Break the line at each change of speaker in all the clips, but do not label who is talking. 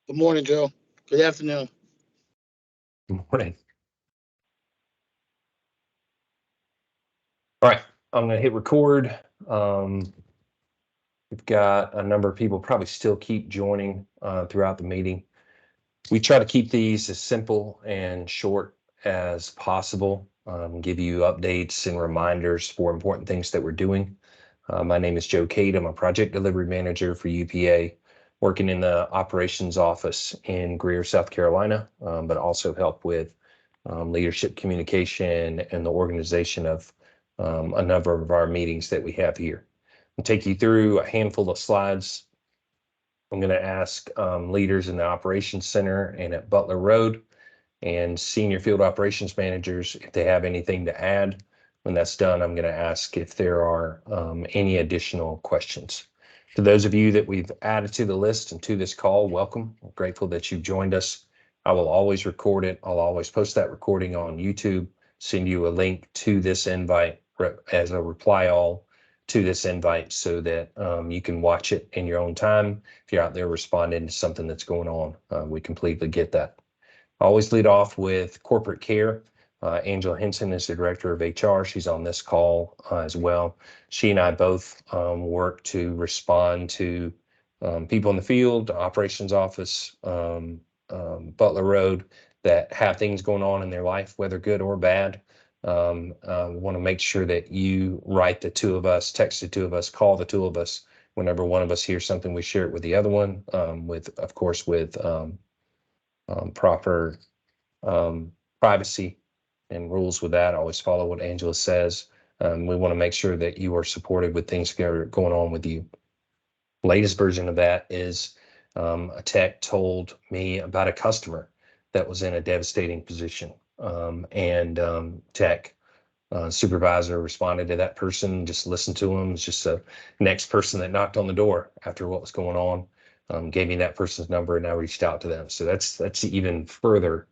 Good morning, Joe. Good afternoon.
Morning. All right, I'm going to hit record. We've got a number of people probably still keep joining throughout the meeting. We try to keep these as simple and short as possible, give you updates and reminders for important things that we're doing. My name is Joe Cade. I'm a project delivery manager for UPA, working in the operations office in Greer, South Carolina, but also help with leadership communication and the organization of a number of our meetings that we have here. I'll take you through a handful of slides. I'm going to ask leaders in the operations center and at Butler Road and senior field operations managers if they have anything to add. When that's done, I'm going to ask if there are any additional questions. For those of you that we've added to the list and to this call, welcome. I'm grateful that you've joined us. I will always record it. I'll always post that recording on YouTube, send you a link to this invite as a reply all to this invite so that you can watch it in your own time. If you're out there responding to something that's going on, we completely get that. I always lead off with corporate care. Angela Henson is the director of HR. She's on this call as well. She and I both work to respond to people in the field, operations office, Butler Road, that have things going on in their life, whether good or bad. We want to make sure that you write the two of us, text the two of us, call the two of us. Whenever one of us hears something, we share it with the other one, of course, with proper privacy and rules with that. Always follow what Angela says. We want to make sure that you are supported with things that are going on with you. Latest version of that is a tech told me about a customer that was in a devastating position, and tech supervisor responded to that person, just listened to him. It's just the next person that knocked on the door after what was going on, gave me that person's number, and I reached out to them. So that's even further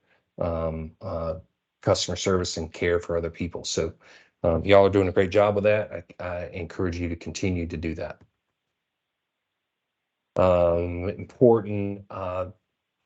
customer service and care for other people. So y'all are doing a great job with that. I encourage you to continue to do that. Important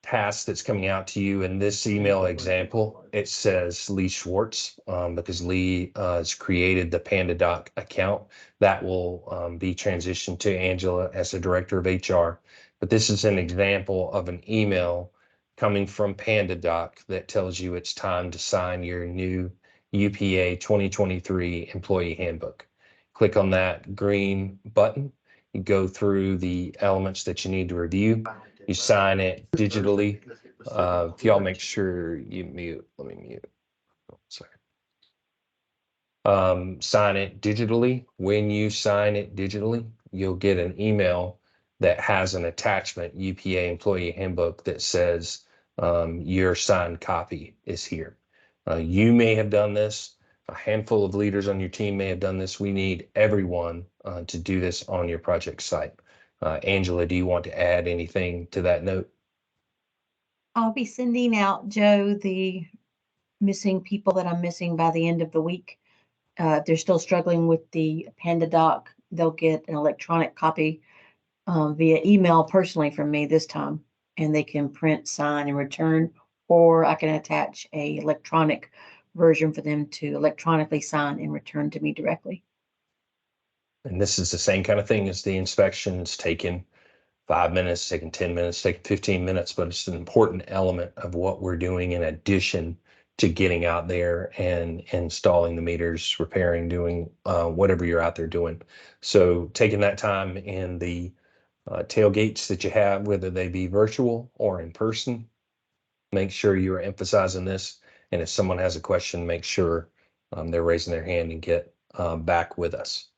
task that's coming out to you in this email example. It says Lee Schwartz because Lee has created the PandaDoc account that will be transitioned to Angela as the director of HR. But this is an example of an email coming from PandaDoc that tells you it's time to sign your new UPA 2023 employee handbook. Click on that green button. You go through the elements that you need to review. You sign it digitally. If y'all make sure you mute, let me mute. Oh, sorry. Sign it digitally. When you sign it digitally, you'll get an email that has an attachment, UPA employee handbook, that says your signed copy is here. You may have done this. A handful of leaders on your team may have done this. We need everyone to do this on your project site. Angela, do you want to add anything to that note?
I'll be sending out, Joe, the missing people that I'm missing by the end of the week. If they're still struggling with the PandaDoc, they'll get an electronic copy via email personally from me this time, and they can print, sign, and return, or I can attach a electronic version for them to electronically sign and return to me directly.
And this is the same kind of thing as the inspection. It's taken 5 minutes, taking 10 minutes, taking 15 minutes, but it's an important element of what we're doing in addition to getting out there and installing the meters, repairing, doing whatever you're out there doing. So taking that time in the tailgates that you have, whether they be virtual or in person, make sure you are emphasizing this. And if someone has a question, make sure they're raising their hand and get back with us.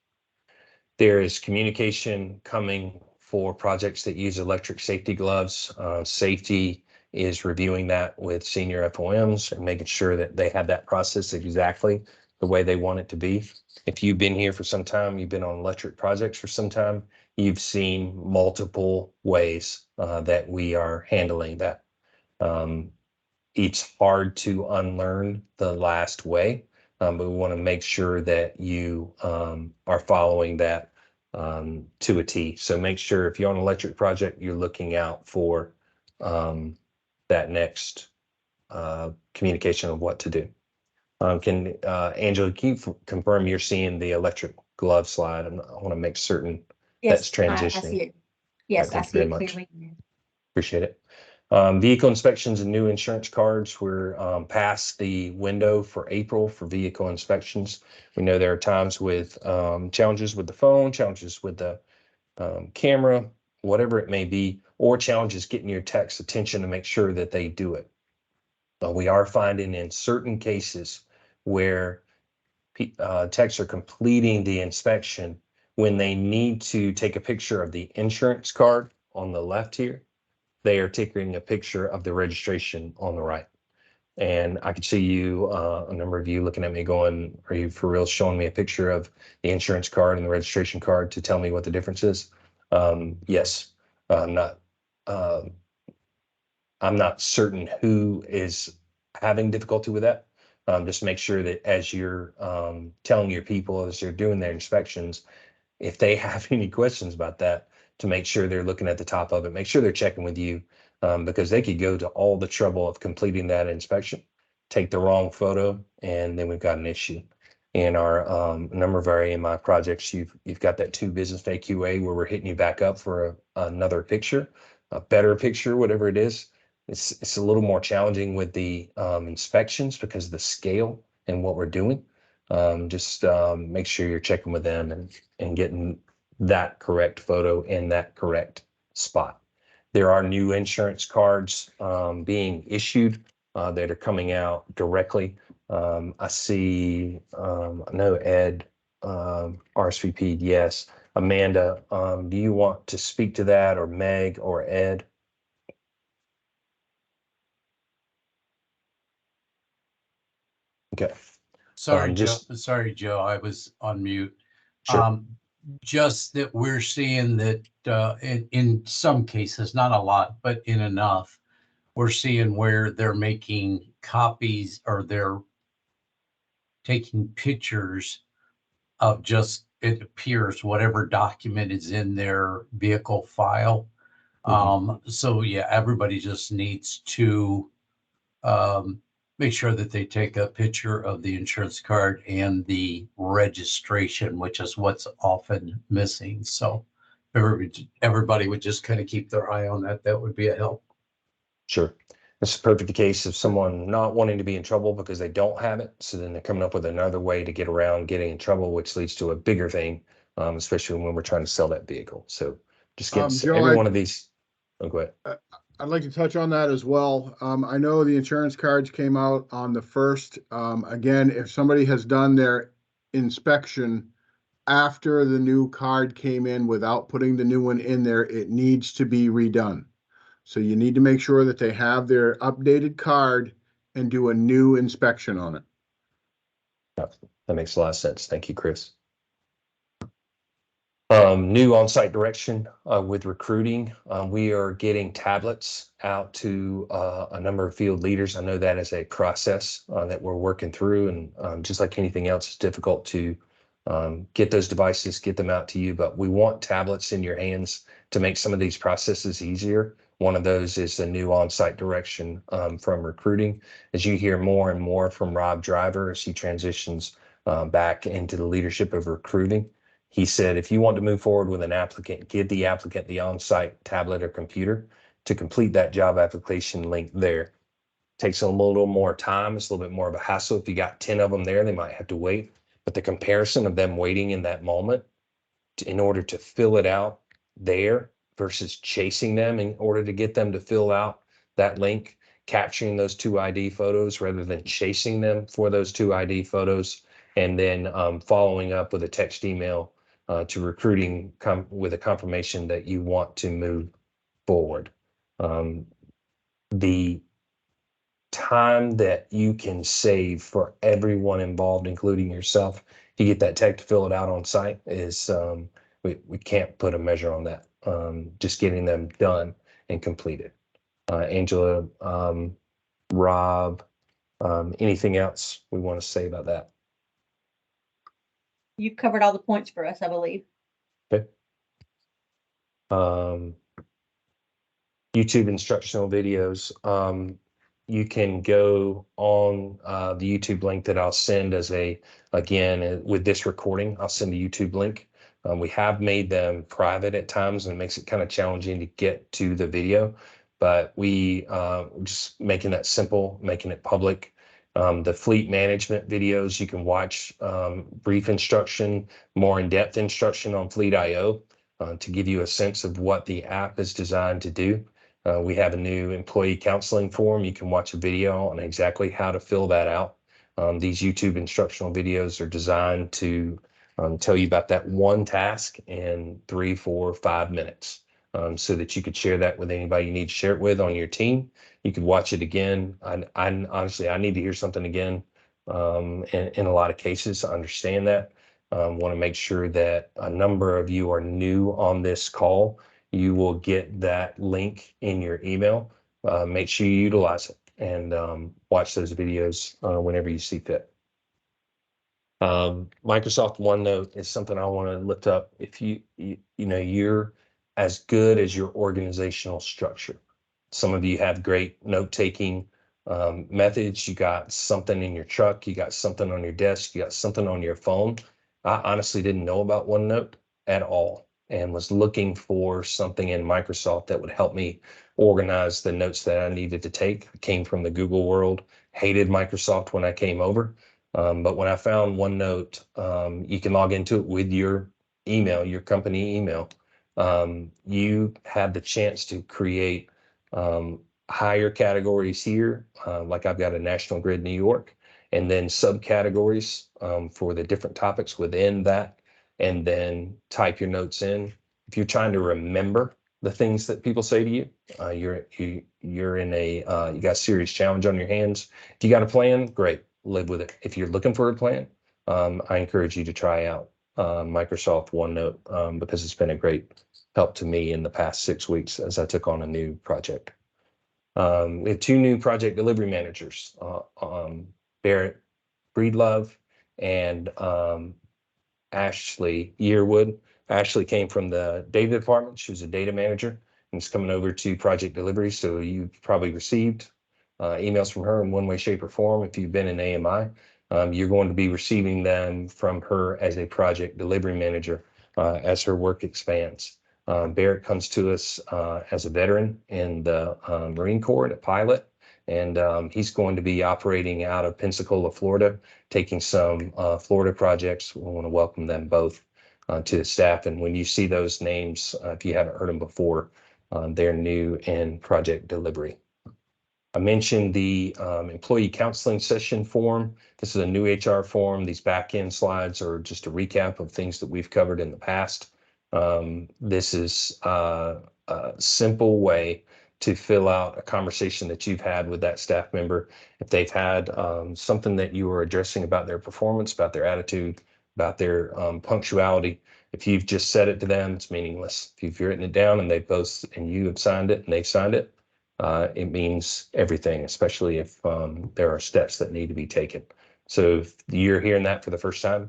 There is communication coming for projects that use electric safety gloves. Safety is reviewing that with senior FOMs and making sure that they have that process exactly the way they want it to be. If you've been here for some time, you've been on electric projects for some time, you've seen multiple ways that we are handling that. It's hard to unlearn the last way, but we want to make sure that you are following that to a T. So make sure if you're on an electric project, you're looking out for that next communication of what to do. Angela, can you confirm you're seeing the electric glove slide? I want to make certain that's
Yes, I
transitioning.
see it. Yes, I
Thank you
see
very
it
much.
clearly.
Appreciate it. Vehicle inspections and new insurance cards. We're past the window for April for vehicle inspections. We know there are times with challenges with the phone, challenges with the camera, whatever it may be, or challenges getting your tech's attention to make sure that they do it. We are finding in certain cases where techs are completing the inspection when they need to take a picture of the insurance card on the left here, they are taking a picture of the registration on the right. And I could see you, a number of you looking at me going, are you for real showing me a picture of the insurance card and the registration card to tell me what the difference is? Yes, I'm not, I'm not certain who is having difficulty with that. Just make sure that as you're telling your people as they're doing their inspections, if they have any questions about that, to make sure they're looking at the top of it, make sure they're checking with you, because they could go to all the trouble of completing that inspection, take the wrong photo, and then we've got an issue. In our number of our AMI projects, you've got that 2 business day QA where we're hitting you back up for another picture, a better picture, whatever it is. It's a little more challenging with the inspections because of the scale and what we're doing. Just make sure you're checking with them and getting that correct photo in that correct spot. There are new insurance cards being issued that are coming out directly. I see, I know Ed RSVP, yes. Amanda, do you want to speak to that, or Meg or Ed? Okay.
Sorry,
Just
Joe, I was on mute.
sure.
Just that we're seeing that in some cases, not a lot, but in enough, we're seeing where they're making copies or they're taking pictures of just, it appears, whatever document is in their vehicle file. So yeah, everybody just needs to make sure that they take a picture of the insurance card and the registration, which is what's often missing. So everybody would just kind of keep their eye on that. That would be a help.
Sure. It's a perfect case of someone not wanting to be in trouble because they don't have it. So then they're coming up with another way to get around getting in trouble, which leads to a bigger thing, especially when we're trying to sell that vehicle. So just get
Joe,
every one of these. Oh, go ahead.
I'd like to touch on that as well. I know the insurance cards came out on the 1st. Again, if somebody has done their inspection after the new card came in without putting the new one in there, it needs to be redone. So you need to make sure that they have their updated card and do a new inspection on it.
That makes a lot of sense. Thank you, Chris. New on-site direction with recruiting. We are getting tablets out to a number of field leaders. I know that is a process that we're working through, and just like anything else, it's difficult to get those devices, get them out to you, but we want tablets in your hands to make some of these processes easier. One of those is the new on-site direction from recruiting. As you hear more and more from Rob Driver as he transitions back into the leadership of recruiting, he said, if you want to move forward with an applicant, give the applicant the on-site tablet or computer to complete that job application link there. Takes a little more time. It's a little bit more of a hassle. If you got 10 of them there, they might have to wait. But the comparison of them waiting in that moment in order to fill it out there versus chasing them in order to get them to fill out that link, capturing those 2 ID photos rather than chasing them for those 2 ID photos, and then following up with a text email to recruiting with a confirmation that you want to move forward. The time that you can save for everyone involved, including yourself, to get that tech to fill it out on site is we can't put a measure on that. Just getting them done and completed. Angela, Rob, anything else we want to say about that?
You've covered all the points for us, I believe.
Okay. YouTube instructional videos. You can go on the YouTube link that I'll send again, with this recording, I'll send a YouTube link. We have made them private at times, and it makes it kind of challenging to get to the video, but we just making that simple, making it public. The fleet management videos, you can watch brief instruction, more in-depth instruction on Fleet IO to give you a sense of what the app is designed to do. We have a new employee counseling form. You can watch a video on exactly how to fill that out. These YouTube instructional videos are designed to tell you about that one task in 3, 4, 5 minutes, so that you could share that with anybody you need to share it with on your team. You could watch it again. I honestly, I need to hear something again in a lot of cases. I understand that. Want to make sure that a number of you are new on this call. You will get that link in your email. Make sure you utilize it and watch those videos whenever you see fit. Microsoft OneNote is something I want to lift up. If you're as good as your organizational structure. Some of you have great note-taking methods. You got something in your truck, you got something on your desk, you got something on your phone. I honestly didn't know about OneNote at all, and was looking for something in Microsoft that would help me organize the notes that I needed to take. I came from the Google world, hated Microsoft when I came over. But when I found OneNote, you can log into it with your email, your company email. You have the chance to create higher categories here, like I've got a National Grid New York, and then subcategories for the different topics within that, and then type your notes in. If you're trying to remember the things that people say to you, you're in you got a serious challenge on your hands. If you got a plan, great, live with it. If you're looking for a plan, I encourage you to try out Microsoft OneNote because it's been a great help to me in the past 6 weeks as I took on a new project. We have 2 new project delivery managers, Barrett Breedlove and Ashley Yearwood. Ashley came from the data department. She was a data manager and is coming over to project delivery. So you've probably received emails from her in one way, shape, or form. If you've been in AMI, you're going to be receiving them from her as a project delivery manager as her work expands. Barrett comes to us as a veteran in the Marine Corps at a pilot, and he's going to be operating out of Pensacola, Florida, taking some Florida projects. We want to welcome them both to the staff. And when you see those names, if you haven't heard them before, they're new in project delivery. I mentioned the employee counseling session form. This is a new HR form. These back end slides are just a recap of things that we've covered in the past. This is a simple way to fill out a conversation that you've had with that staff member. If they've had something that you were addressing about their performance, about their attitude, about their punctuality, if you've just said it to them, it's meaningless. If you've written it down and you have signed it and they've signed it, it means everything, especially if there are steps that need to be taken. So if you're hearing that for the first time,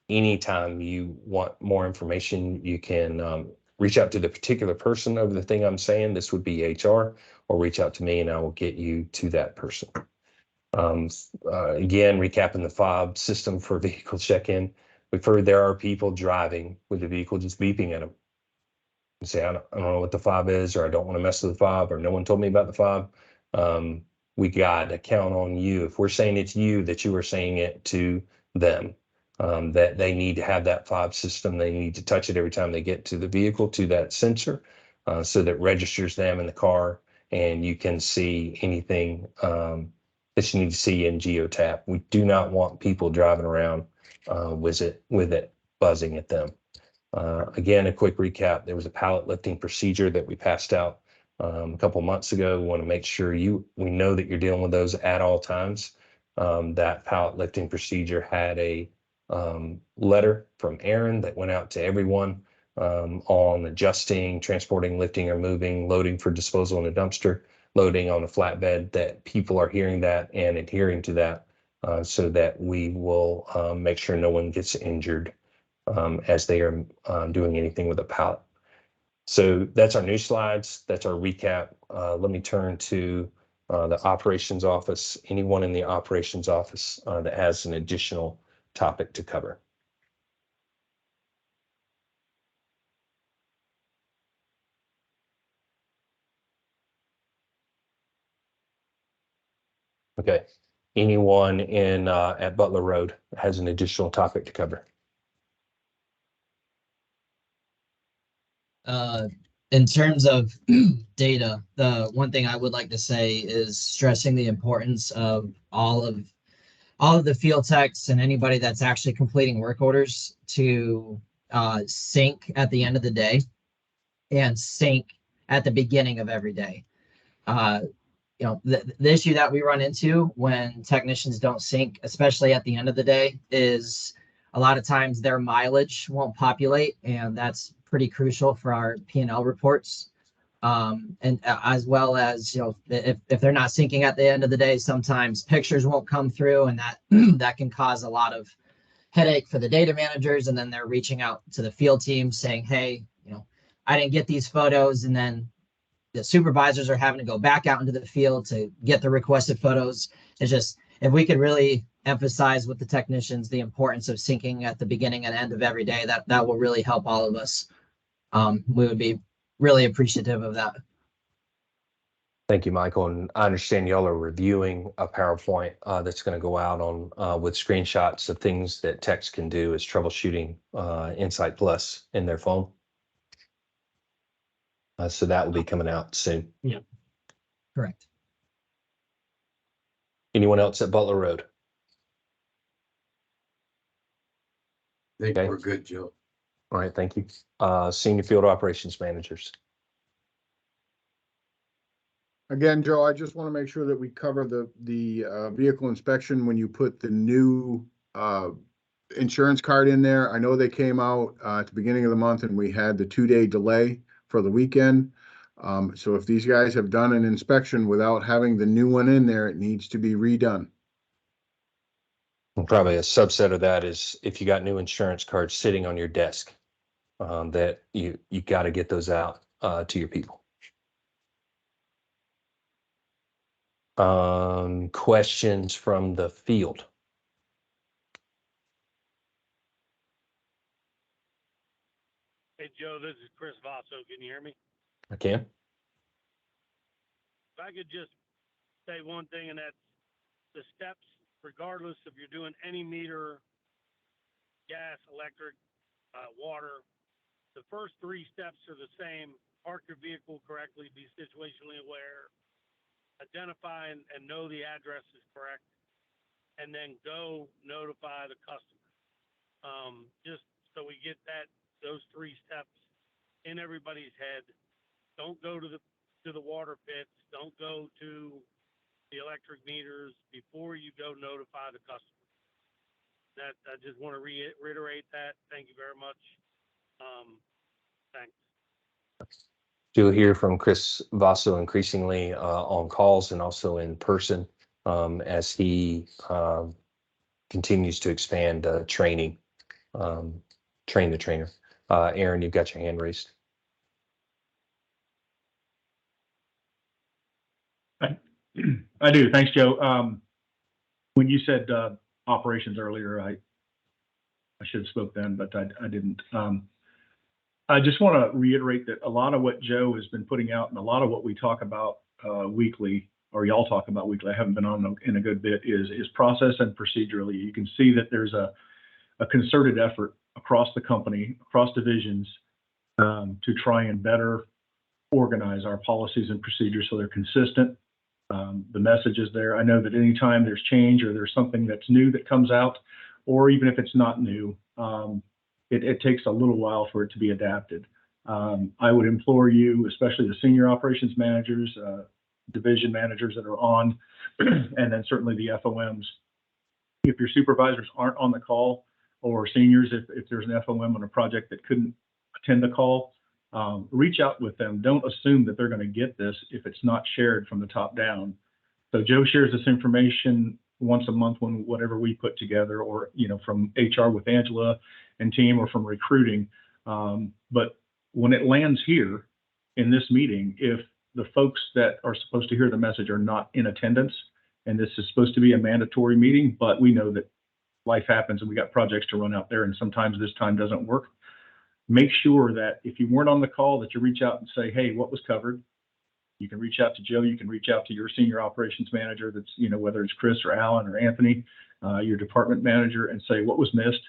anytime you want more information, you can reach out to the particular person over the thing I'm saying. This would be HR, or reach out to me and I will get you to that person. Again, recapping the fob system for vehicle check-in. We've heard there are people driving with the vehicle just beeping at them. You say, I don't know what the fob is, or I don't want to mess with the fob, or no one told me about the fob. We got to count on you. If we're saying it's you, that you are saying it to them, that they need to have that fob system. They need to touch it every time they get to the vehicle, to that sensor, so that registers them in the car, and you can see anything that you need to see in GeoTap. We do not want people driving around with it buzzing at them. Again, a quick recap. There was a pallet lifting procedure that we passed out a couple months ago. We want to make sure we know that you're dealing with those at all times. That pallet lifting procedure had a letter from Aaron that went out to everyone on adjusting, transporting, lifting, or moving, loading for disposal in a dumpster, loading on a flatbed, that people are hearing that and adhering to that, so that we will make sure no one gets injured as they are doing anything with a pallet. So that's our new slides. That's our recap. Let me turn to the operations office. Anyone in the operations office that has an additional topic to cover? Okay. Anyone in at Butler Road has an additional topic to cover?
In terms of data, the one thing I would like to say is stressing the importance of all of the field techs and anybody that's actually completing work orders to sync at the end of the day and sync at the beginning of every day. You know, the issue that we run into when technicians don't sync, especially at the end of the day, is a lot of times their mileage won't populate, and that's pretty crucial for our P&L reports. And as well as, you know, if they're not syncing at the end of the day, sometimes pictures won't come through, and that that can cause a lot of headache for the data managers. And then they're reaching out to the field team saying, hey, you know, I didn't get these photos. And then the supervisors are having to go back out into the field to get the requested photos. It's just, if we could really emphasize with the technicians the importance of syncing at the beginning and end of every day, that will really help all of us. We would be really appreciative of that.
Thank you, Michael. And I understand y'all are reviewing a PowerPoint that's going to go out on with screenshots of things that techs can do as troubleshooting Insight Plus in their phone. So that will be coming out soon.
Yeah, correct.
Anyone else at Butler Road?
I think
Okay.
we're good, Joe.
All right, thank you. Senior Field Operations Managers.
Again, Joe, I just want to make sure that we cover the vehicle inspection when you put the new insurance card in there. I know they came out at the beginning of the month and we had the 2-day delay for the weekend. So if these guys have done an inspection without having the new one in there, it needs to be redone.
And probably a subset of that is if you got new insurance cards sitting on your desk, that you got to get those out to your people. Questions from the field?
Hey, Joe, this is Chris Vasso. Can you hear me?
I can.
If I could just say one thing, and that's the steps, regardless if you're doing any meter, gas, electric, water, the first 3 steps are the same. Park your vehicle correctly, be situationally aware, identify and know the address is correct, and then go notify the customer. Just so we get those 3 steps in everybody's head. Don't go to the water pits. Don't go to the electric meters before you go notify the customer. That I just want to reiterate that. Thank you very much. Thanks.
You'll hear from Chris Vasso increasingly on calls and also in person as he continues to expand training, train the trainer. Aaron, you've got your hand raised.
I do. Thanks, Joe. When you said operations earlier, I should have spoke then, but I didn't. I just want to reiterate that a lot of what Joe has been putting out and a lot of what we talk about weekly, or y'all talk about weekly, I haven't been on in a good bit, is process and procedurally. You can see that there's a concerted effort across the company, across divisions, to try and better organize our policies and procedures so they're consistent. The message is there. I know that anytime there's change or there's something that's new that comes out, or even if it's not new, it takes a little while for it to be adapted. I would implore you, especially the senior operations managers, division managers that are on, and then certainly the FOMs. If your supervisors aren't on the call, or seniors, if there's an FOM on a project that couldn't attend the call, reach out with them. Don't assume that they're going to get this if it's not shared from the top down. So Joe shares this information once a month when whatever we put together, or from HR with Angela and team, or from recruiting. But when it lands here in this meeting, if the folks that are supposed to hear the message are not in attendance, and this is supposed to be a mandatory meeting, but we know that life happens and we got projects to run out there, and sometimes this time doesn't work. Make sure that if you weren't on the call, that you reach out and say, hey, what was covered? You can reach out to Joe, you can reach out to your senior operations manager, that's, you know, whether it's Chris or Alan or Anthony, your department manager, and say what was missed.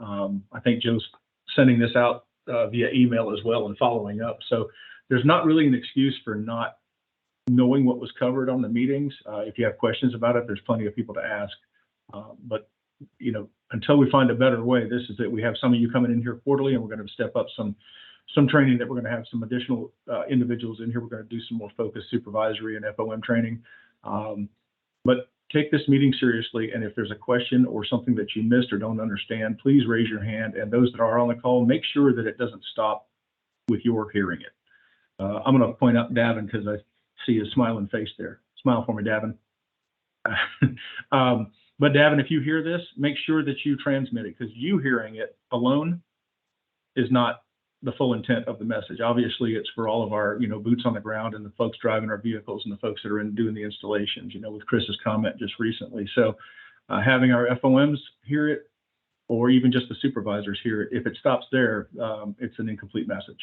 I think Joe's sending this out via email as well and following up. So there's not really an excuse for not knowing what was covered on the meetings. If you have questions about it, there's plenty of people to ask. But you know, until we find a better way, this is that we have some of you coming in here quarterly, and we're going to step up some training, that we're going to have some additional individuals in here. We're going to do some more focused supervisory and FOM training. But take this meeting seriously, and if there's a question or something that you missed or don't understand, please raise your hand. And those that are on the call, make sure that it doesn't stop with your hearing it. I'm going to point out Davin because I see his smiling face there. Smile for me, Davin. But Davin, if you hear this, make sure that you transmit it, because you hearing it alone is not the full intent of the message. Obviously, it's for all of our, you know, boots on the ground and the folks driving our vehicles and the folks that are in doing the installations, you know, with Chris's comment just recently. So having our FOMs hear it, or even just the supervisors hear it, if it stops there, it's an incomplete message.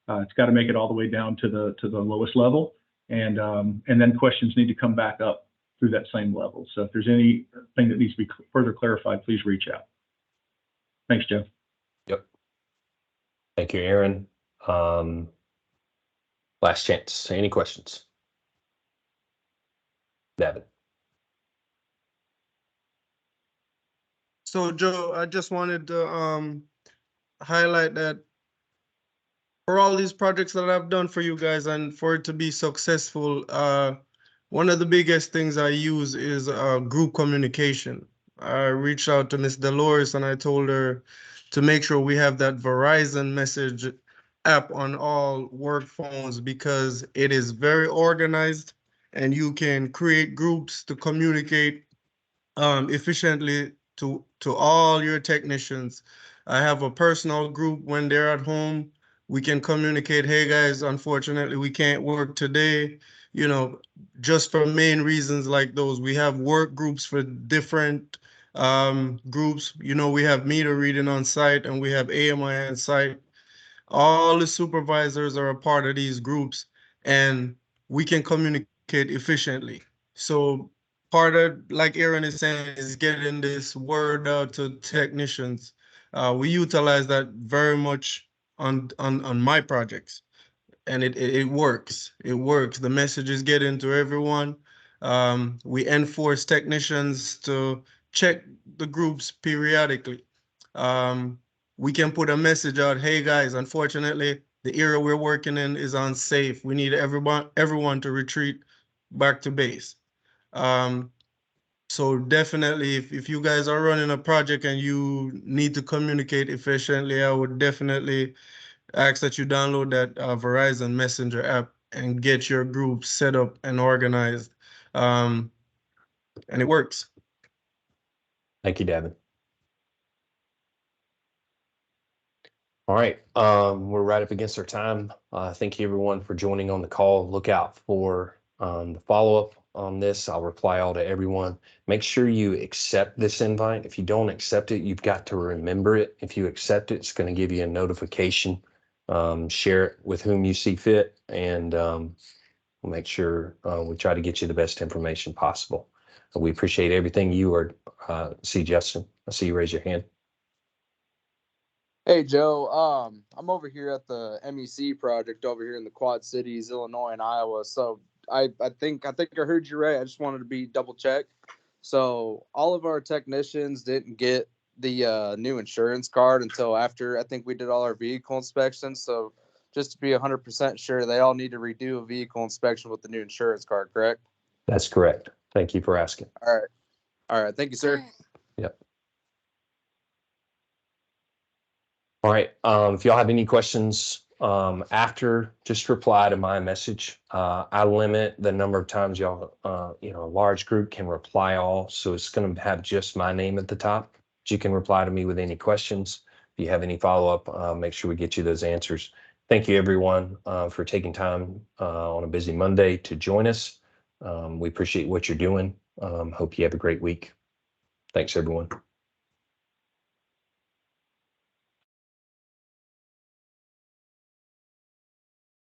It's got to make it all the way down to the lowest level, and then questions need to come back up through that same level. So if there's anything that needs to be further clarified, please reach out. Thanks, Joe.
Yep. Thank you, Aaron. Last chance. Any questions? David.
So Joe, I just wanted to highlight that for all these projects that I've done for you guys, and for it to be successful, one of the biggest things I use is group communication. I reached out to Miss Dolores and I told her to make sure we have that Verizon message app on all work phones, because it is very organized and you can create groups to communicate efficiently to all your technicians. I have a personal group when they're at home. We can communicate, hey guys, unfortunately we can't work today, you know, just for main reasons like those. We have work groups for different groups. You know, we have meter reading on site and we have AMI on site. All the supervisors are a part of these groups and we can communicate efficiently. So part of, like Aaron is saying, is getting this word out to technicians. We utilize that very much on my projects, and it works. It works. The messages get into everyone. We enforce technicians to check the groups periodically. We can put a message out, hey guys, unfortunately, the area we're working in is unsafe. We need everyone to retreat back to base. So definitely, if you guys are running a project and you need to communicate efficiently, I would definitely ask that you download that Verizon Messenger app and get your group set up and organized. And it works.
Thank you, Davin. All right, we're right up against our time. Thank you everyone for joining on the call. Look out for the follow-up on this. I'll reply all to everyone. Make sure you accept this invite. If you don't accept it, you've got to remember it. If you accept it, it's going to give you a notification. Share it with whom you see fit, and we'll make sure we try to get you the best information possible. We appreciate everything you are. See Justin, I see you raise your hand.
Hey Joe, I'm over here at the MEC project over here in the Quad Cities, Illinois and Iowa. So I think I heard you right. I just wanted to be double checked. So all of our technicians didn't get the new insurance card until after I think we did all our vehicle inspections. So just to be 100% sure, they all need to redo a vehicle inspection with the new insurance card, correct?
That's correct. Thank you for asking.
All right. Thank you, sir.
Yep. All right. If y'all have any questions after, just reply to my message. I limit the number of times y'all, a large group can reply all. So it's going to have just my name at the top. But you can reply to me with any questions. If you have any follow-up, make sure we get you those answers. Thank you, everyone, for taking time on a busy Monday to join us. We appreciate what you're doing. Hope you have a great week. Thanks, everyone.